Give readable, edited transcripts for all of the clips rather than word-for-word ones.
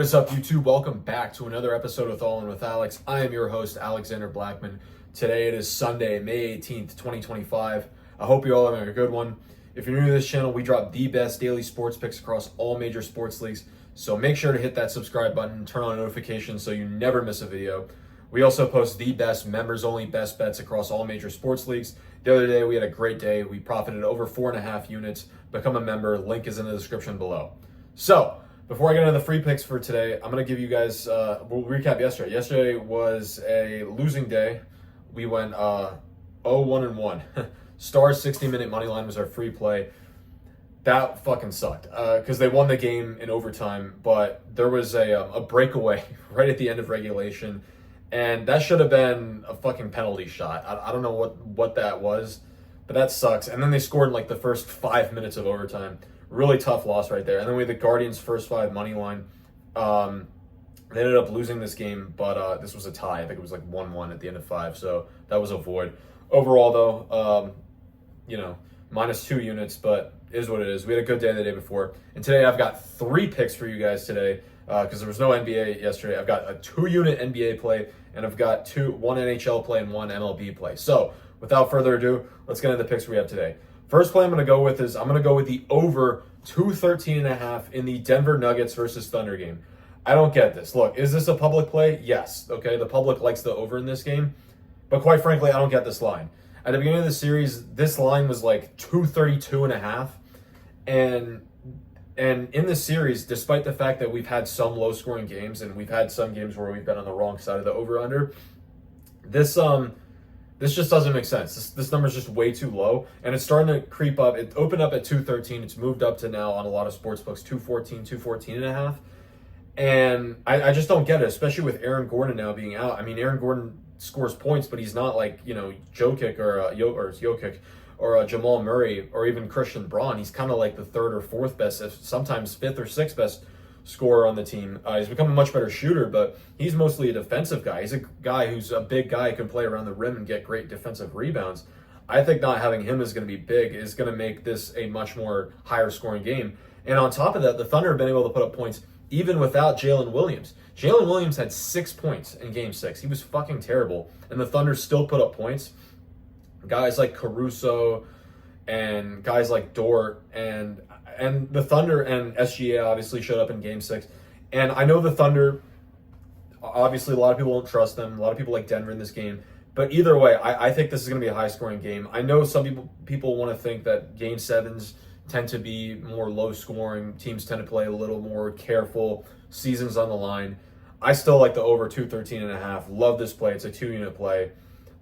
What's up, YouTube? Welcome back to another episode with All In with Alex. I am your host, Alexander Blackman. Today it is Sunday, May 18th, 2025. I hope you all are having a good one. If you're new to this channel, we drop the best daily sports picks across all major sports leagues. So make sure to hit that subscribe button, turn on notifications so you never miss a video. We also post the best members-only best bets across all major sports leagues. The other day we had a great day. We profited over 4.5 units. Become a member. Link is in the description below. So, before I get into the free picks for today, I'm going to give you guys, we'll recap yesterday. Yesterday was a losing day. We went 0-1-1. Stars 60-minute money line was our free play. That fucking sucked because they won the game in overtime, but there was a breakaway right at the end of regulation, and that should have been a fucking penalty shot. I don't know what that was, but that sucks. And then they scored in like the first 5 minutes of overtime. Really tough loss right there. And then we had the Guardians' first five money line. They ended up losing this game, but this was a tie. I think it was like 1-1 at the end of five, so that was a void. Overall, though, minus 2 units, but is what it is. We had a good day the day before. And today I've got 3 picks for you guys today because there was no NBA yesterday. I've got a 2-unit NBA play, and I've got one NHL play and one MLB play. So without further ado, let's get into the picks we have today. First play I'm going to go with the over 213.5 in the Denver Nuggets versus Thunder game. I don't get this. Look, is this a public play? Yes. Okay, the public likes the over in this game. But quite frankly, I don't get this line. At the beginning of the series, this line was like 232.5. And in this series, despite the fact that we've had some low-scoring games and we've had some games where we've been on the wrong side of the over-under, this just doesn't make sense. This number is just way too low, and it's starting to creep up. It opened up at 213. It's moved up to now on a lot of sports books 214.5. And I just don't get it, especially with Aaron Gordon now being out. I mean, Aaron Gordon scores points, but he's not like, Jokic or Jamal Murray or even Christian Braun. He's kind of like the third or fourth best, sometimes fifth or sixth best scorer on the team. He's become a much better shooter, but he's mostly a defensive guy. He's a guy who's a big guy, can play around the rim and get great defensive rebounds. I think not having him is going to be big, is going to make this a much more higher scoring game. And on top of that, the Thunder have been able to put up points even without Jalen Williams. Jalen Williams had 6 points in Game 6. He was fucking terrible, and the Thunder still put up points. Guys like Caruso and guys like Dort and the Thunder and SGA obviously showed up in Game 6. And I know the Thunder, obviously a lot of people don't trust them. A lot of people like Denver in this game. But either way, I think this is going to be a high-scoring game. I know some people want to think that Game 7s tend to be more low-scoring. Teams tend to play a little more careful. Seasons on the line. I still like the over 213.5. Love this play. It's a 2-unit play.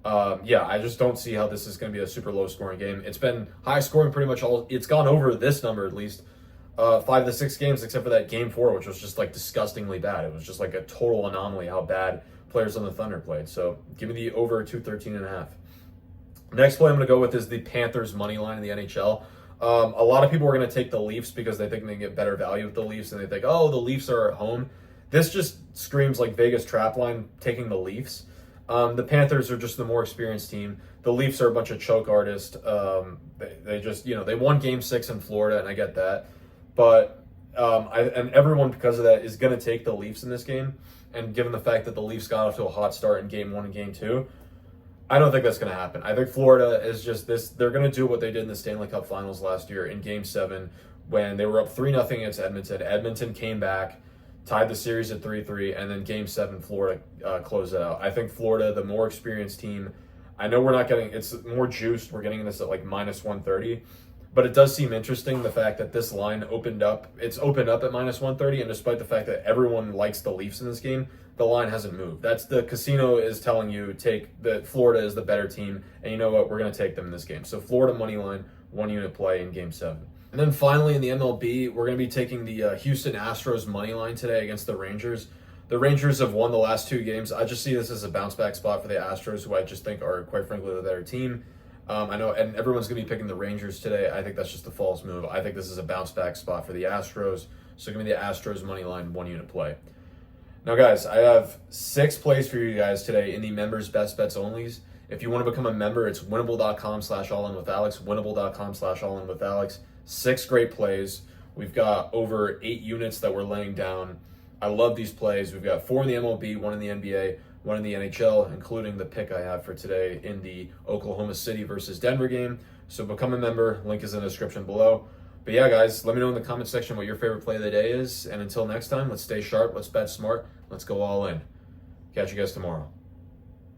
I just don't see how this is going to be a super low-scoring game. It's been high-scoring pretty much all. It's gone over this number at least 5 to 6 games, except for that Game 4, which was just like disgustingly bad. It was just like a total anomaly how bad players on the Thunder played. So give me the over 213.5. Next play I'm going to go with is the Panthers money line in the NHL. A lot of people are going to take the Leafs because they think they can get better value with the Leafs, and they think, oh, the Leafs are at home. This just screams like Vegas trap line taking the Leafs. The Panthers are just the more experienced team. The Leafs are a bunch of choke artists. They just, they won Game 6 in Florida, and I get that. But and everyone, because of that, is going to take the Leafs in this game. And given the fact that the Leafs got off to a hot start in Game 1 and Game 2, I don't think that's going to happen. I think Florida is just this. They're going to do what they did in the Stanley Cup Finals last year in Game 7 when they were up 3-0 against Edmonton. Edmonton came back, tied the series at 3-3, and then Game 7, Florida closed it out. I think Florida, the more experienced team, I know we're not getting, it's more juiced. We're getting this at like minus 130, but it does seem interesting the fact that this line opened up at minus 130, and despite the fact that everyone likes the Leafs in this game, the line hasn't moved. That's the casino is telling you that Florida is the better team, and you know what, we're going to take them in this game. So Florida money line, 1-unit play in Game 7. And then finally in the MLB, we're going to be taking the Houston Astros money line today against the Rangers. The Rangers have won the last 2 games. I just see this as a bounce back spot for the Astros, who I just think are, quite frankly, the better team. I know, and everyone's going to be picking the Rangers today. I think that's just a false move. I think this is a bounce back spot for the Astros. So give me the Astros money line, 1-unit play. Now, guys, I have 6 plays for you guys today in the members' best bets onlys. If you want to become a member, it's winnable.com/allinwithalex, winnable.com/allinwithalex. 6 great plays. We've got over 8 units that we're laying down. I love these plays. We've got 4 in the MLB, 1 in the NBA, 1 in the NHL, including the pick I have for today in the Oklahoma City versus Denver game. So become a member. Link is in the description below. But yeah, guys, let me know in the comment section what your favorite play of the day is. And until next time, let's stay sharp, let's bet smart, let's go all in. Catch you guys tomorrow.